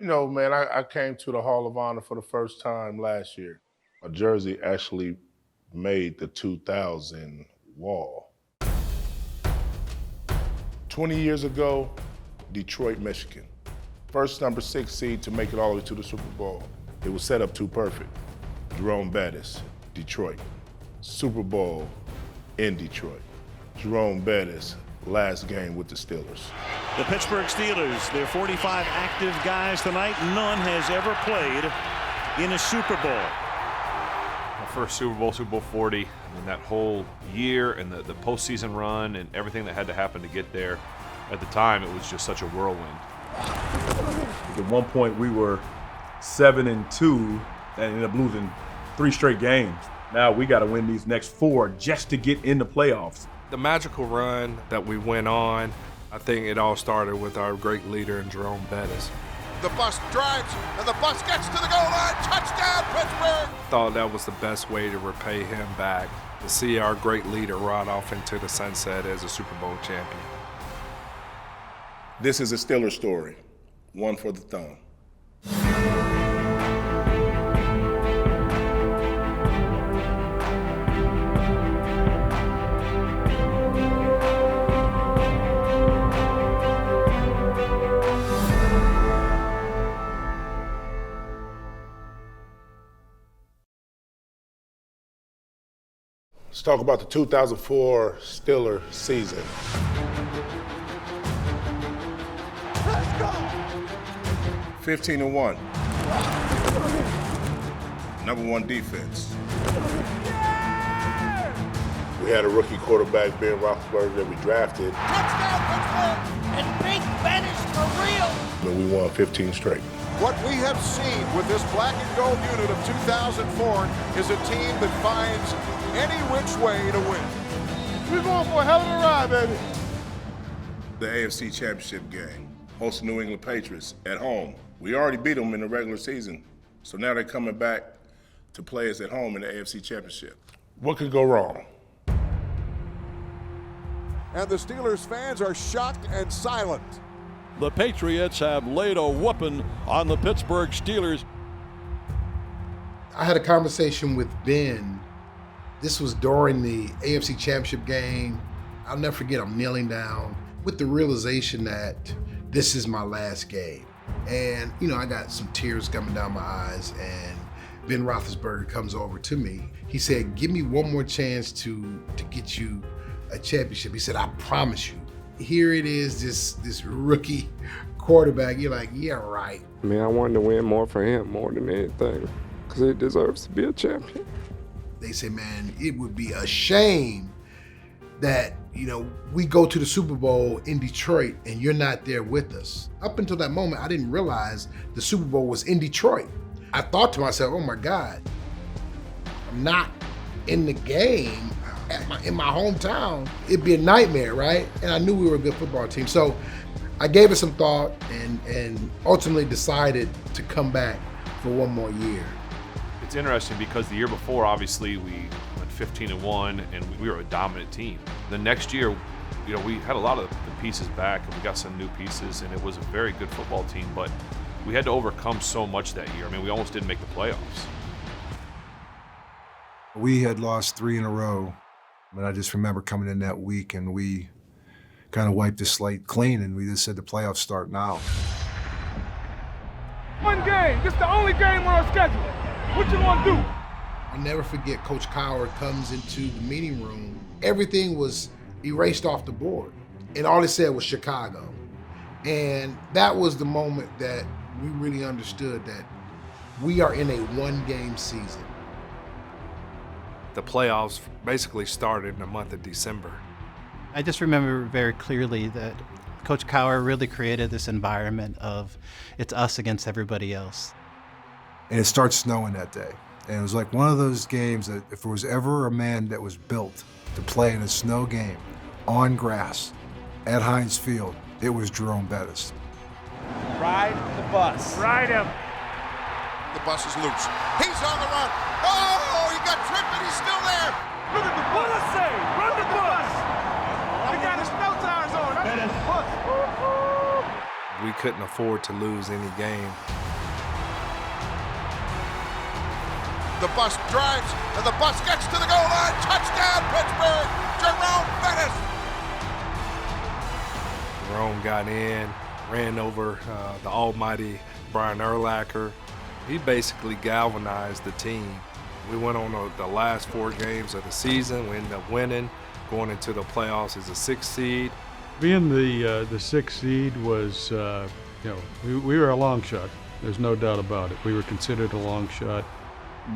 You know, man, I came to the Hall of Honor for the first time last year. A jersey actually made the 2000 wall. 20 years ago, Detroit, Michigan. First number 6 seed to make it all the way to the Super Bowl. It was set up too perfect. Jerome Bettis, Detroit. Super Bowl in Detroit. Jerome Bettis, last game with the Steelers. The Pittsburgh Steelers, their 45 active guys tonight, none has ever played in a Super Bowl. My first Super Bowl 40, and that whole year and the postseason run and everything that had to happen to get there. At the time, it was just such a whirlwind. At one point, we were 7-2 and ended up losing 3 straight games. Now we got to win these next 4 just to get in the playoffs. The magical run that we went on, I think it all started with our great leader in Jerome Bettis. The bus drives, and the bus gets to the goal line. Touchdown, Pittsburgh! Thought that was the best way to repay him back, to see our great leader ride off into the sunset as a Super Bowl champion. This is a Steelers story, one for the thumb. Let's talk about the 2004 Steelers season. Let's go! 15-1. Number 1 defense. Yeah! We had a rookie quarterback, Ben Roethlisberger, that we drafted. Touchdown, Pittsburgh! And Big Ben is for real! And we won 15 straight. What we have seen with this black and gold unit of 2004 is a team that finds any which way to win. We're going for a hell of a ride, baby. The AFC Championship game, hosting New England Patriots at home. We already beat them in the regular season, so now they're coming back to play us at home in the AFC Championship. What could go wrong? And the Steelers fans are shocked and silent. The Patriots have laid a whooping on the Pittsburgh Steelers. I had a conversation with Ben. This was during the AFC Championship game. I'll never forget, I'm kneeling down with the realization that this is my last game. And, you know, I got some tears coming down my eyes, and Ben Roethlisberger comes over to me. He said, give me one more chance to get you a championship. He said, I promise you. Here it is, this rookie quarterback. You're like, yeah, right. I mean, I wanted to win more for him more than anything, because he deserves to be a champion. They say, man, it would be a shame that, you know, we go to the Super Bowl in Detroit and you're not there with us. Up until that moment, I didn't realize the Super Bowl was in Detroit. I thought to myself, oh my God, I'm not in the game in my hometown. It'd be a nightmare, right? And I knew we were a good football team. So I gave it some thought and ultimately decided to come back for one more year. It's interesting because the year before, obviously, we went 15-1 and we were a dominant team. The next year, you know, we had a lot of the pieces back and we got some new pieces, and it was a very good football team, but we had to overcome so much that year. I mean, we almost didn't make the playoffs. We had lost 3 in a row, but I just remember coming in that week and we kind of wiped the slate clean and we just said the playoffs start now. One game, this is the only game on our schedule. What you gonna do? I'll never forget Coach Cowher comes into the meeting room. Everything was erased off the board. And all it said was Chicago. And that was the moment that we really understood that we are in a one-game season. The playoffs basically started in the month of December. I just remember very clearly that Coach Cowher really created this environment of it's us against everybody else. And it started snowing that day. And it was like one of those games that if there was ever a man that was built to play in a snow game on grass at Hines Field, it was Jerome Bettis. Ride the bus. Ride him. The bus is loose. He's on the run. Oh, he got tripped and he's still there. Look at the bus. What I say? Run the bus. He got his snow tires on. That's the bus. We couldn't afford to lose any game. The bus drives, and the bus gets to the goal line. Touchdown, Pittsburgh! Jerome Bettis! Jerome got in, ran over the almighty Brian Urlacher. He basically galvanized the team. We went on the last 4 games of the season. We ended up winning, going into the playoffs as a 6th seed. Being the 6th seed was, we were a long shot. There's no doubt about it. We were considered a long shot.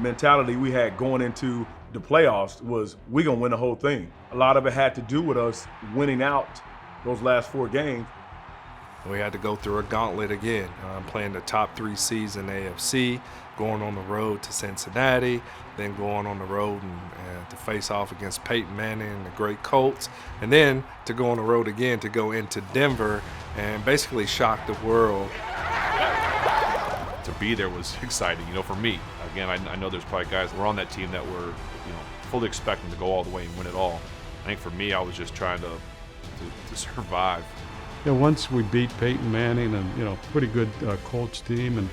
Mentality we had going into the playoffs was we gonna win the whole thing. A lot of it had to do with us winning out those last 4 games. We had to go through a gauntlet again, playing the top 3 seeds in the AFC, going on the road to Cincinnati, then going on the road and to face off against Peyton Manning and the great Colts, and then to go on the road again to go into Denver and basically shock the world. To be there was exciting, for me. Again, I know there's probably guys that were on that team that were, fully expecting to go all the way and win it all. I think for me, I was just trying to survive. Once we beat Peyton Manning and, pretty good Colts team and,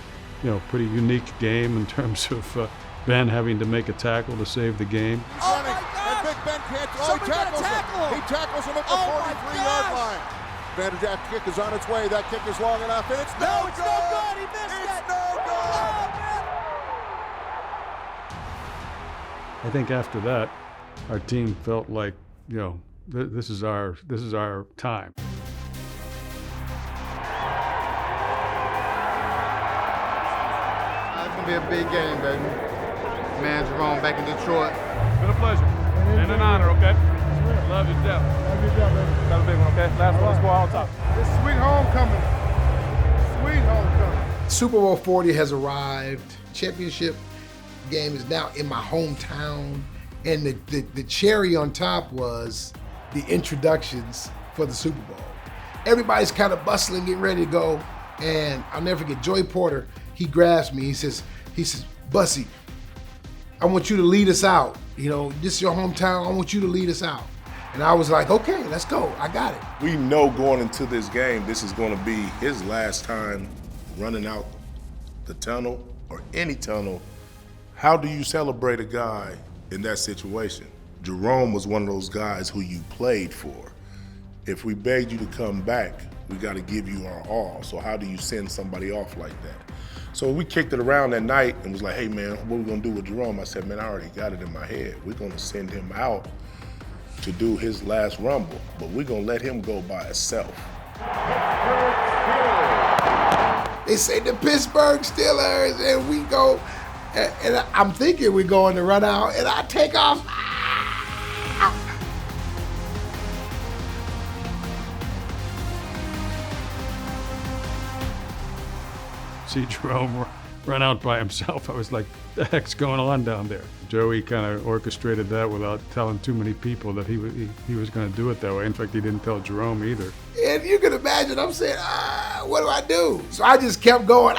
pretty unique game in terms of Ben having to make a tackle to save the game. Oh my God! And Big Ben can't. Oh, he tackles him. He tackles him at the 43-yard line. Vanderjagt's kick is on its way. That kick is long enough, and it's no good. No good. He missed it. It's no good. Oh, man. I think after that, our team felt like, this is our time. It's gonna be a big game, baby. Man, Jerome back in Detroit. It's been a pleasure and an honor, okay? Love you to death. Love you to death, baby. Got a big one, okay? Last one, let's go all top. It's sweet homecoming. Sweet homecoming. Super Bowl 40 has arrived. Championship game is now in my hometown. And the cherry on top was the introductions for the Super Bowl. Everybody's kind of bustling, getting ready to go. And I'll never forget, Joey Porter, he grabs me. He says, Bussy, I want you to lead us out. This is your hometown. I want you to lead us out. And I was like, okay, let's go. I got it. We know going into this game, this is going to be his last time running out the tunnel or any tunnel. How do you celebrate a guy in that situation? Jerome was one of those guys who you played for. If we begged you to come back, we got to give you our all. So how do you send somebody off like that? So we kicked it around that night and was like, hey man, what are we gonna do with Jerome? I said, man, I already got it in my head. We're gonna send him out to do his last rumble, but we're gonna let him go by himself. They say the Pittsburgh Steelers, and we go, and I'm thinking we're going to run out, and I take off. See Jerome run out by himself. I was like, the heck's going on down there? Joey kind of orchestrated that without telling too many people that he was going to do it that way. In fact, he didn't tell Jerome either. And you can imagine, I'm saying, what do I do? So I just kept going,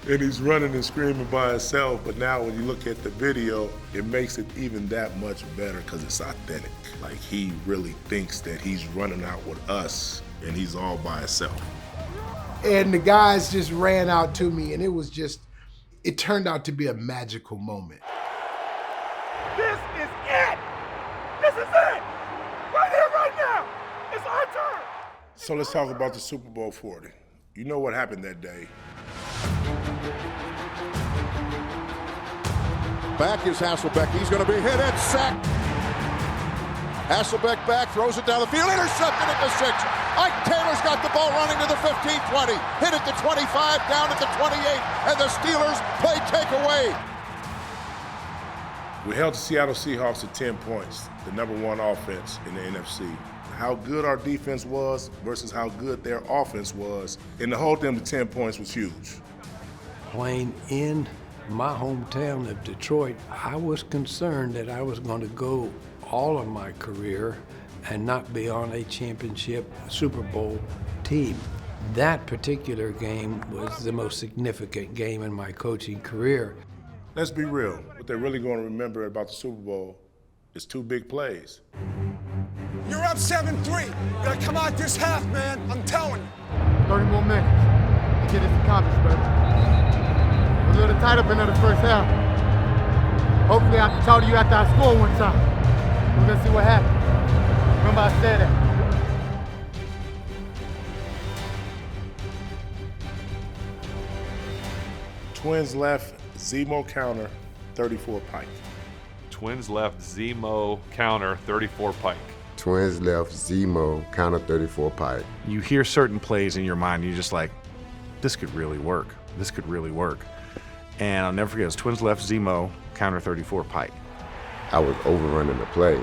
And he's running and screaming by himself, but now when you look at the video, it makes it even that much better because it's authentic. Like he really thinks that he's running out with us and he's all by himself. And the guys just ran out to me, and it turned out to be a magical moment. This is it! This is it! Right here, right now! It's our turn! So let's talk about the Super Bowl 40. You know what happened that day. Back is Hasselbeck. He's going to be hit and sacked. Hasselbeck back, throws it down the field, intercepted at the 6. Ike Taylor's got the ball running to the 15-20. Hit at the 25, down at the 28, and the Steelers play takeaway. We held the Seattle Seahawks to 10 points, the #1 offense in the NFC. How good our defense was versus how good their offense was, and to hold them to 10 points was huge. Playing in my hometown of Detroit, I was concerned that I was going to go all of my career and not be on a championship Super Bowl team. That particular game was the most significant game in my coaching career. Let's be real. What they're really going to remember about the Super Bowl is 2 big plays. You're up 7-3. You gotta come out this half, man. I'm telling you. 30 more minutes to get this accomplished, baby. We're a little tight up into the first half. Hopefully I can talk to you after I score one time. We're gonna see what happens. Remember I said that. Twins left, Zemo counter, 34 Pike. Twins left, Zemo counter, 34 Pike. Twins left, Zemo counter, 34 Pike. You hear certain plays in your mind, and you're just like, this could really work. This could really work. And I'll never forget, it was Twins left, Zemo counter, 34 Pike. I was overrunning the play.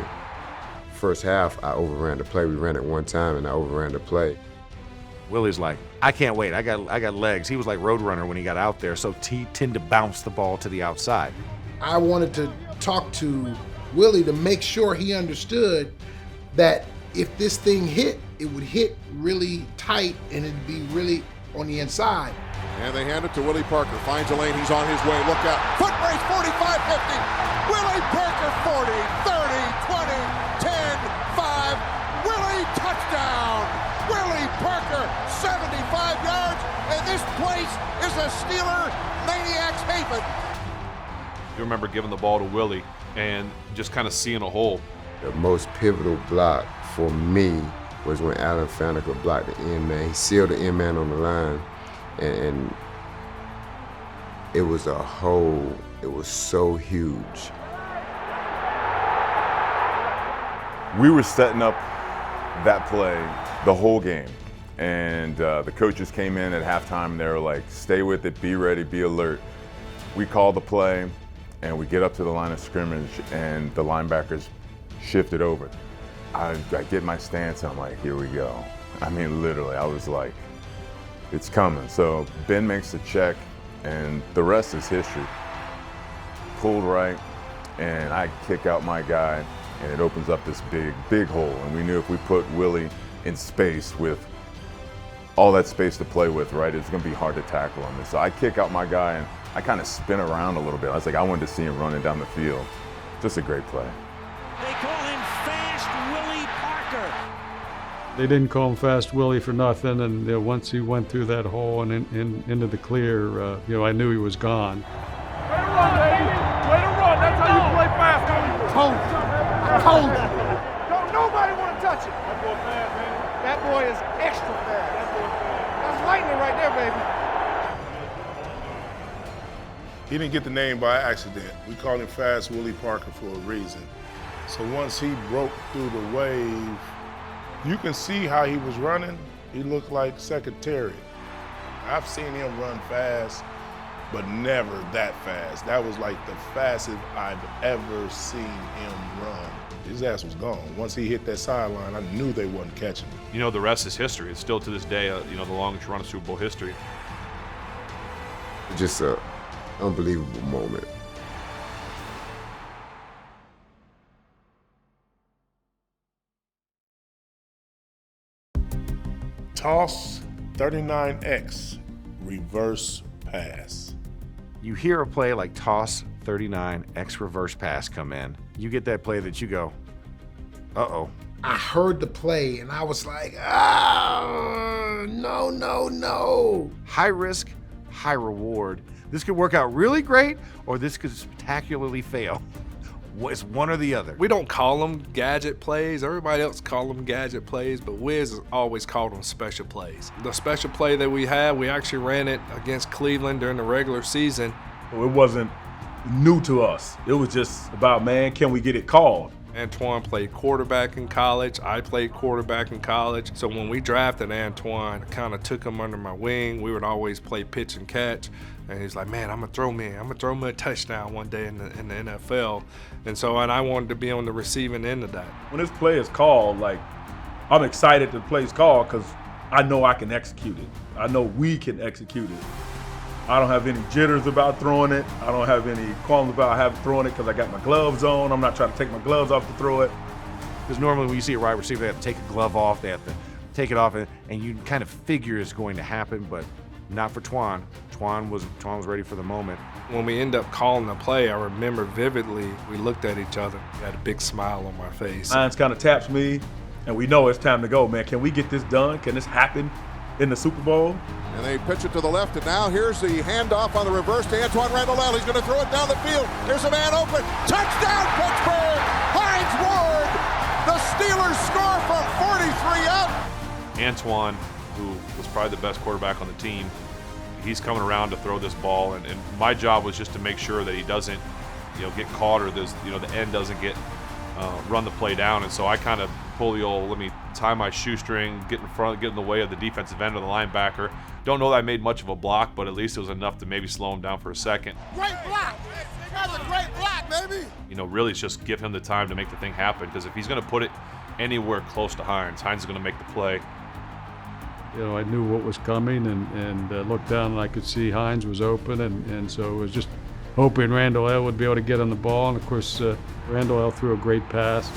First half, I overran the play. We ran it one time, and I overran the play. Willie's like, I can't wait. I got legs. He was like Roadrunner when he got out there, so he tended to bounce the ball to the outside. I wanted to talk to Willie to make sure he understood that if this thing hit, it would hit really tight and it'd be really on the inside. And they hand it to Willie Parker. Finds a lane. He's on his way. Look out. Foot race, 45-50. Willie Parker, 40, 30, 20, 10, 5. Willie, touchdown. Willie Parker, 75 yards. And this place is a Steeler maniac's haven. You remember giving the ball to Willie and just kind of seeing a hole. The most pivotal block for me was when Alan Faneca blocked the end man. He sealed the end man on the line, and it was a hole. It was so huge. We were setting up that play the whole game, and the coaches came in at halftime and they were like, stay with it, be ready, be alert. We call the play, and we get up to the line of scrimmage, and the linebackers shifted over. I get my stance, and I'm like, here we go. I mean, literally, I was like, it's coming. So Ben makes the check, and the rest is history. Pulled right, and I kick out my guy, and it opens up this big hole. And we knew if we put Willie in space with all that space to play with, right, it's gonna be hard to tackle him. And so I kick out my guy, and I kind of spin around a little bit. I was like, I wanted to see him running down the field. Just a great play. They call him Fast Willie Parker. They didn't call him Fast Willie for nothing, and once he went through that hole and into the clear, I knew he was gone. Way to run, baby. Way to run. That's how you play fast. Told you. Don't nobody want to touch it. That boy fast, man. That boy is extra fast. That's lightning right there, baby. He didn't get the name by accident. We called him Fast Willie Parker for a reason. So once he broke through the wave, you can see how he was running. He looked like Secretariat. I've seen him run fast, but never that fast. That was like the fastest I've ever seen him run. His ass was gone. Once he hit that sideline, I knew they wasn't catching him. You know, the rest is history. It's still to this day, the longest run of Super Bowl history. Just an unbelievable moment. Toss 39X, reverse pass. You hear a play like toss 39 X reverse pass come in. You get that play that you go, uh-oh. I heard the play and I was like, no. High risk, high reward. This could work out really great, or this could spectacularly fail. It's one or the other. We don't call them gadget plays. Everybody else call them gadget plays, but Wiz has always called them special plays. The special play that we had, we actually ran it against Cleveland during the regular season. It wasn't new to us. It was just about, man, can we get it called? Antoine played quarterback in college. I played quarterback in college. So when we drafted Antoine, I kind of took him under my wing. We would always play pitch and catch. And he's like, man, I'm gonna throw me a touchdown one day in the NFL. And I wanted to be on the receiving end of that. When this play is called, like, I'm excited the play's called because I know I can execute it. I know we can execute it. I don't have any jitters about throwing it. I don't have any qualms about throwing it because I got my gloves on. I'm not trying to take my gloves off to throw it. Because normally when you see a wide receiver, they have to take a glove off, they have to take it off, and you kind of figure it's going to happen, but not for Twan. Twan was ready for the moment. When we end up calling the play, I remember vividly, we looked at each other, had a big smile on my face. Hines kind of taps me, and we know it's time to go, man. Can we get this done? Can this happen in the Super Bowl? And they pitch it to the left, and now here's the handoff on the reverse to Antoine Randall. He's going to throw it down the field. There's a man open. Touchdown, Pittsburgh! Hines Ward! The Steelers score from 43 out. Antoine, who was probably the best quarterback on the team, he's coming around to throw this ball, and my job was just to make sure that he doesn't, get caught, or the end doesn't get run the play down. And so I kind of pull the old, let me tie my shoestring, get in front, get in the way of the defensive end or the linebacker. Don't know that I made much of a block, but at least it was enough to maybe slow him down for a second. Great block. That's a great block, baby. Really just give him the time to make the thing happen, because if he's going to put it anywhere close to Hines is going to make the play. I knew what was coming, and looked down and I could see Hines was open, and so it was just hoping Randall L would be able to get on the ball, and of course Randall L threw a great pass.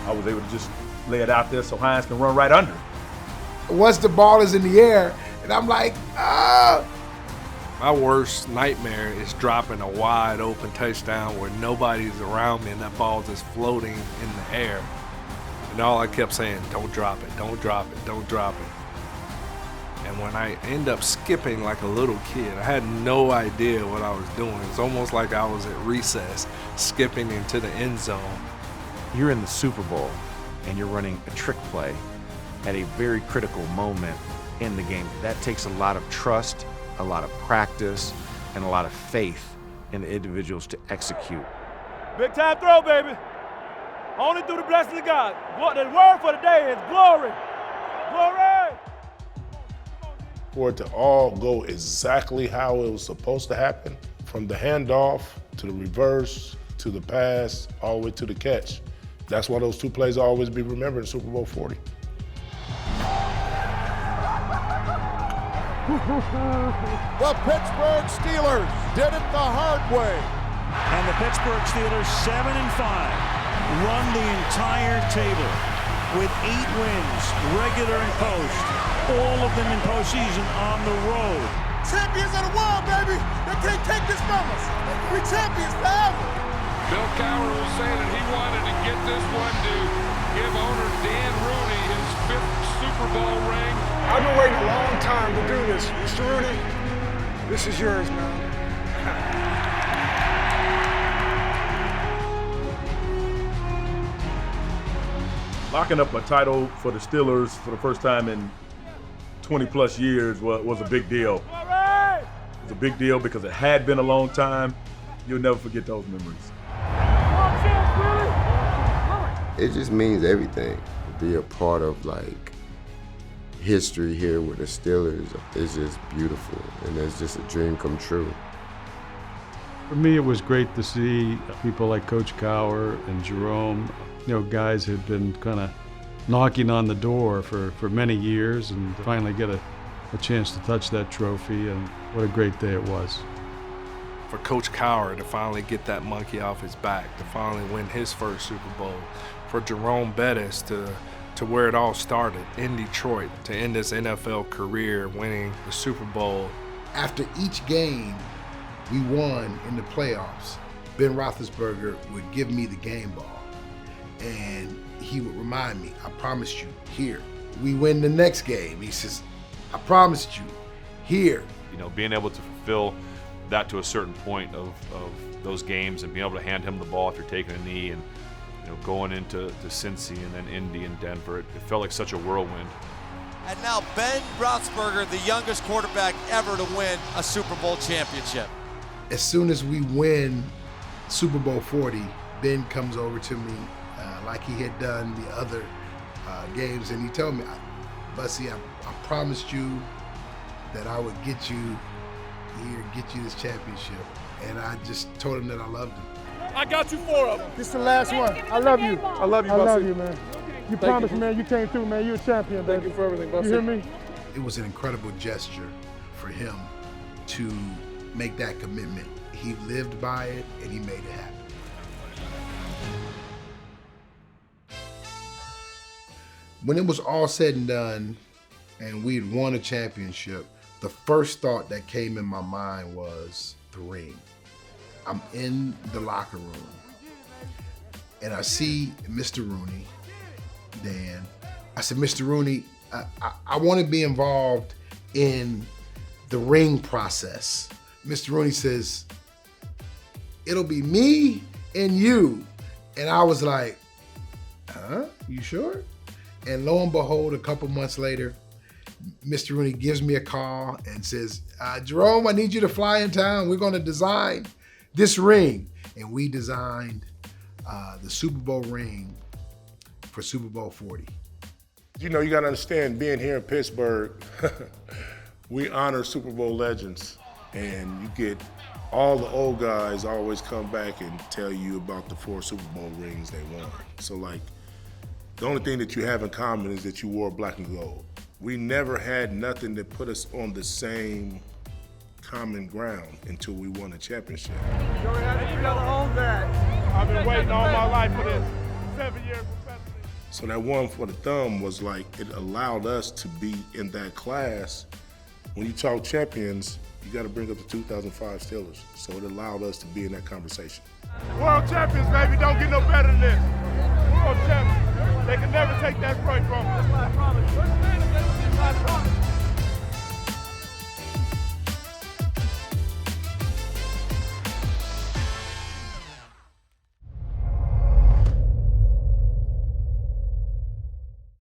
I was able to just lay it out there so Hines can run right under it. Once the ball is in the air, and I'm like, ah! My worst nightmare is dropping a wide open touchdown where nobody's around me and that ball just floating in the air. And all I kept saying, don't drop it, don't drop it, don't drop it. And when I end up skipping like a little kid, I had no idea what I was doing. It's almost like I was at recess, skipping into the end zone. You're in the Super Bowl, and you're running a trick play at a very critical moment in the game. That takes a lot of trust, a lot of practice, and a lot of faith in the individuals to execute. Big time throw, baby. Only through the blessing of God. What the word for the day is glory. Glory! For it to all go exactly how it was supposed to happen, from the handoff to the reverse to the pass, all the way to the catch. That's why those two plays will always be remembered in Super Bowl 40. The Pittsburgh Steelers did it the hard way. And the Pittsburgh Steelers, 7-5, run the entire table with 8 wins, regular and post, all of them in postseason on the road. Champions of the world, baby. They can't take this from us. We're champions forever. Bill Cowher was saying that he wanted to get this one to give owner Dan Rooney his 5th Super Bowl ring. I've been waiting a long time to do this. Mr. Rooney, this is yours, man. Locking up a title for the Steelers for the first time in 20 plus years was a big deal. It was a big deal because it had been a long time. You'll never forget those memories. It just means everything. To be a part of history here with the Steelers is just beautiful, and it's just a dream come true. For me, it was great to see people like Coach Cowher and Jerome, guys who'd been kind of knocking on the door for many years, and finally get a chance to touch that trophy, and what a great day it was. For Coach Cowher to finally get that monkey off his back, to finally win his first Super Bowl. For Jerome Bettis to where it all started in Detroit, to end his NFL career winning the Super Bowl. After each game we won in the playoffs, Ben Roethlisberger would give me the game ball, and he would remind me, I promised you, here. We win the next game. He says, I promised you, here. Being able to fulfill that to a certain point of those games, and being able to hand him the ball after taking a knee, and going into Cincy and then Indy and Denver, it felt like such a whirlwind. And now Ben Roethlisberger, the youngest quarterback ever to win a Super Bowl championship. As soon as we win Super Bowl 40, Ben comes over to me like he had done the other games, and he told me, Bussy, I promised you that I would get you here, get you this championship. And I just told him that I loved him. I got you 4 of them. This is the last one. I love you. I love you, I Bussy. love you, man. You promised, man. You came through, man. You're a champion, baby. Thank you for everything, Bussy. You hear me? It was an incredible gesture for him to make that commitment. He lived by it, and he made it happen. When it was all said and done, and we had won a championship, the first thought that came in my mind was the ring. I'm in the locker room, and I see Mr. Rooney, I said, Mr. Rooney, I want to be involved in the ring process. Mr. Rooney says, it'll be me and you. And I was like, huh? You sure? And lo and behold, a couple months later, Mr. Rooney gives me a call and says, Jerome, I need you to fly in town. We're going to design this ring. And we designed the Super Bowl ring for Super Bowl 40. You know, you got to understand, being here in Pittsburgh, we honor Super Bowl legends. And you get all the old guys always come back and tell you about the 4 Super Bowl rings they won. So, like, the only thing that you have in common is that you wore black and gold. We never had nothing that put us on the same common ground until we won a championship. Joey, how did you ever hold that? I've been waiting all my life for this. 7 years professionally. So that one for the thumb was like, it allowed us to be in that class. When you talk champions, you got to bring up the 2005 Steelers. So it allowed us to be in that conversation. World champions, baby, don't get no better than this. World champions. They can never take that right from us.